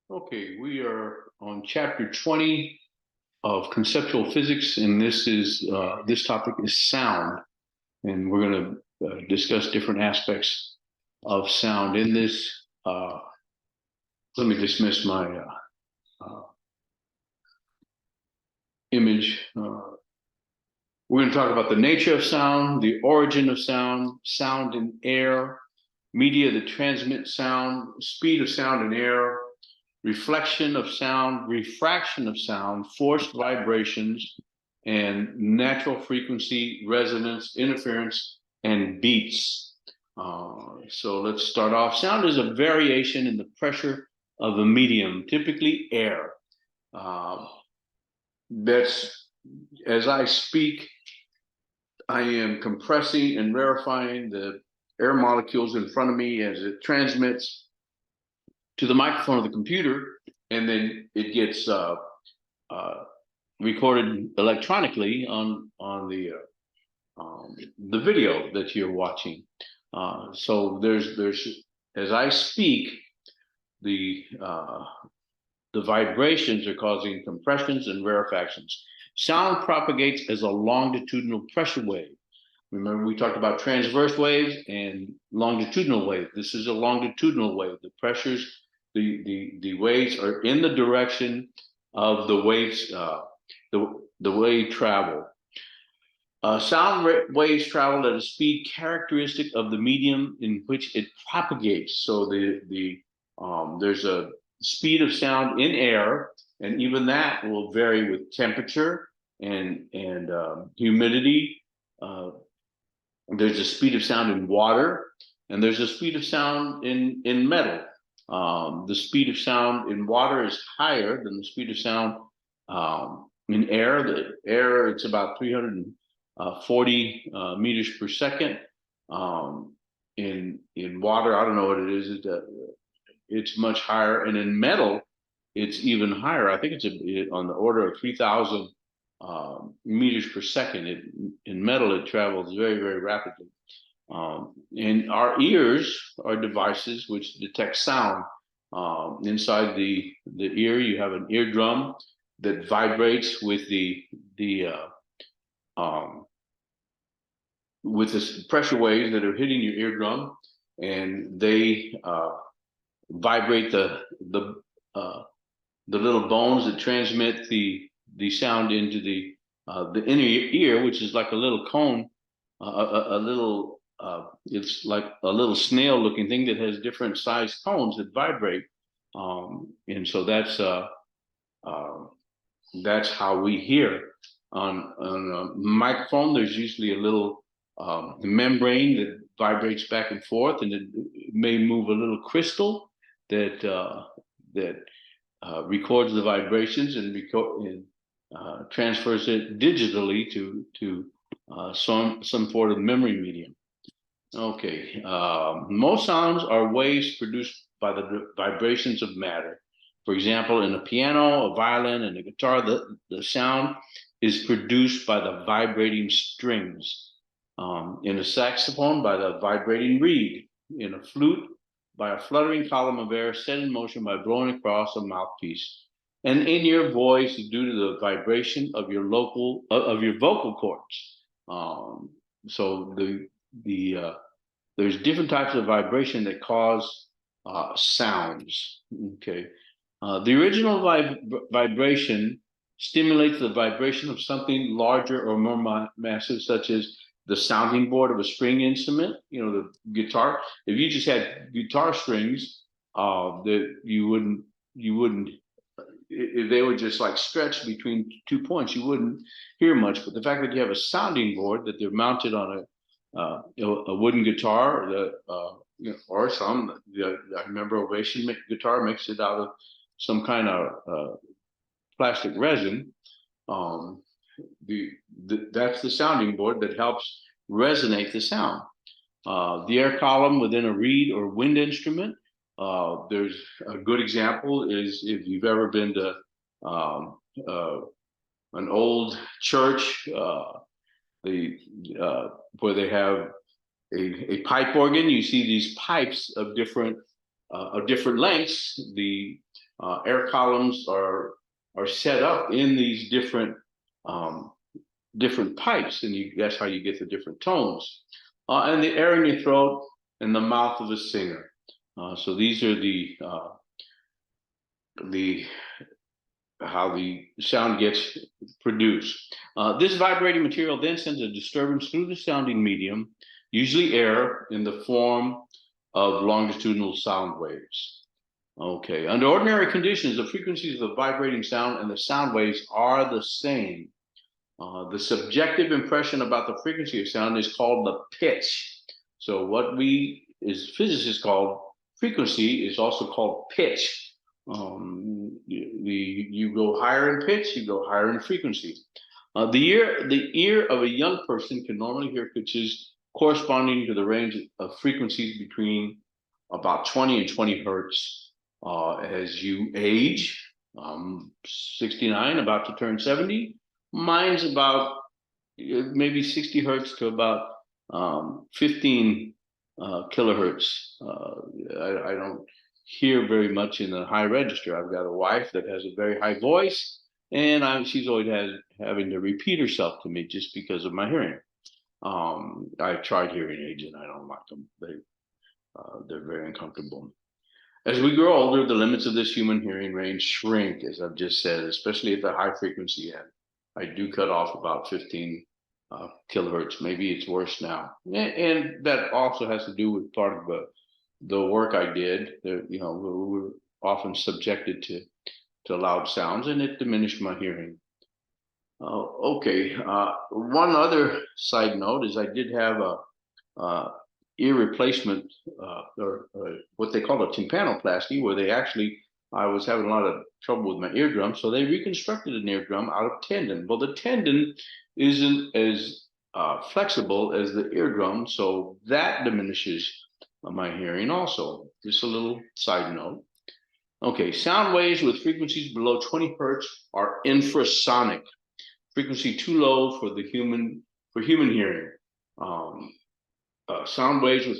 Okay, we are on chapter 20 of conceptual physics, and this topic is sound, and we're going to discuss different aspects of sound in this. Let me dismiss my uh, image. We're going to talk about the nature of sound, the origin of sound, sound in air, media that transmit sound, speed of sound in air, reflection of sound, refraction of sound, forced vibrations, and natural frequency, resonance, interference, and beats. So let's start off. Sound is a variation in the pressure of a medium, typically air. Uh, that's as I speak, I am compressing and rarefying the air molecules in front of me as it transmits to the microphone of the computer, and then it gets uh, recorded electronically on the video that you're watching. So there's as I speak, the uh, the vibrations are causing compressions and rarefactions. Sound propagates as a longitudinal pressure wave. Remember, we talked about transverse waves and longitudinal waves. This is a longitudinal wave. The pressures, the waves are in the direction of the waves, the wave travel. Sound waves travel at a speed characteristic of the medium in which it propagates. So there's a speed of sound in air, and even that will vary with temperature and humidity. There's a speed of sound in water, and there's a speed of sound in metal. The speed of sound in water is higher than the speed of sound in air. The air, it's about 340 meters per second. In water, I don't know what it is. It's much higher, and in metal, it's even higher. I think on the order of 3,000 meters per second. In metal, it travels very, very rapidly. And our ears are devices which detect sound. Inside the ear, you have an eardrum that vibrates the um, with the pressure waves that are hitting your eardrum, and they vibrate the little bones that transmit the sound into the inner ear, which is like a little cone, a little it's like a little snail-looking thing that has different sized cones that vibrate, and so uh, that's how we hear. On a microphone, there's usually a little membrane that vibrates back and forth, and it may move a little crystal that records the vibrations and transfers it digitally to some sort of memory medium. Okay, most sounds are waves produced by the vibrations of matter. For example, in a piano, a violin, and a guitar, the sound is produced by the vibrating strings. In a saxophone, by the vibrating reed. In a flute, by a fluttering column of air set in motion by blowing across a mouthpiece. And in your voice, due to the vibration of your vocal cords. So there's different types of vibration that cause sounds. Okay, the original vibration stimulates the vibration of something larger or more massive, such as the sounding board of a string instrument. You know, the guitar. If you just had guitar strings, that you wouldn't. If they were just like stretched between 2 points, you wouldn't hear much. But the fact that you have a sounding board that they're mounted on a wooden guitar, or some. I remember Ovation guitar makes it out of some kind of plastic resin. Um, that's the sounding board that helps resonate the sound. The air column within a reed or wind instrument. There's a good example is if you've ever been to um, uh, an old church, the where they have a pipe organ. You see these pipes of different of different lengths. The air columns are set up in these different different pipes, and that's how you get the different tones. And the air in your throat and the mouth of a singer. So these are the how the sound gets produced. This vibrating material then sends a disturbance through the sounding medium, usually air, in the form of longitudinal sound waves. Okay, under ordinary conditions, the frequencies of the vibrating sound and the sound waves are the same. The subjective impression about the frequency of sound is called the pitch. So what we as physicists call frequency is also called pitch. You go higher in pitch, you go higher in frequency. The ear of a young person can normally hear pitches corresponding to the range of frequencies between about 20 and 20 hertz. As you age, 69, about to turn 70, mine's about maybe 60 hertz to about 15 kilohertz. I don't hear very much in the high register. I've got a wife that has a very high voice, and she's always having to repeat herself to me just because of my hearing. I tried hearing aids and I don't like them. They're very uncomfortable. As we grow older, the limits of this human hearing range shrink, as I've just said, especially at the high frequency end. I do cut off about 15 kilohertz. Maybe it's worse now. And that also has to do with part of the work I did. We were often subjected to loud sounds, and it diminished my hearing. Okay, one other side note is I did have a ear replacement, or what they call a tympanoplasty, where I was having a lot of trouble with my eardrum, so they reconstructed an eardrum out of tendon. Well, the tendon isn't as flexible as the eardrum, so that diminishes my hearing also. Just a little side note. Okay, sound waves with frequencies below 20 hertz are infrasonic. Frequency too low for human hearing. Sound waves with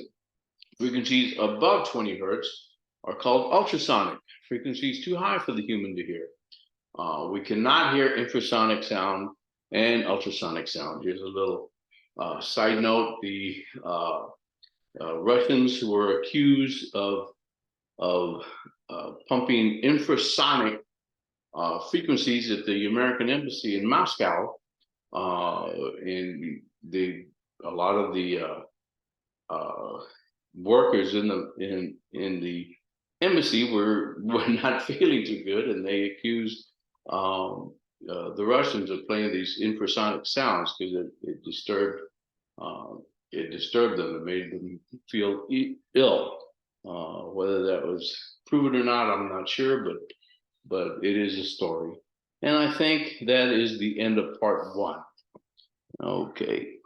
frequencies above 20 hertz are called ultrasonic. Frequencies too high for the human to hear. We cannot hear infrasonic sound and ultrasonic sound. Here's a little side note. The Russians were accused of pumping infrasonic frequencies at the American embassy in Moscow, and a lot of the workers in the embassy were not feeling too good, and they accused the Russians of playing these infrasonic sounds because it disturbed them. It made them feel ill. Whether that was proven or not, I'm not sure, but it is a story. And I think that is the end of part one. Okay.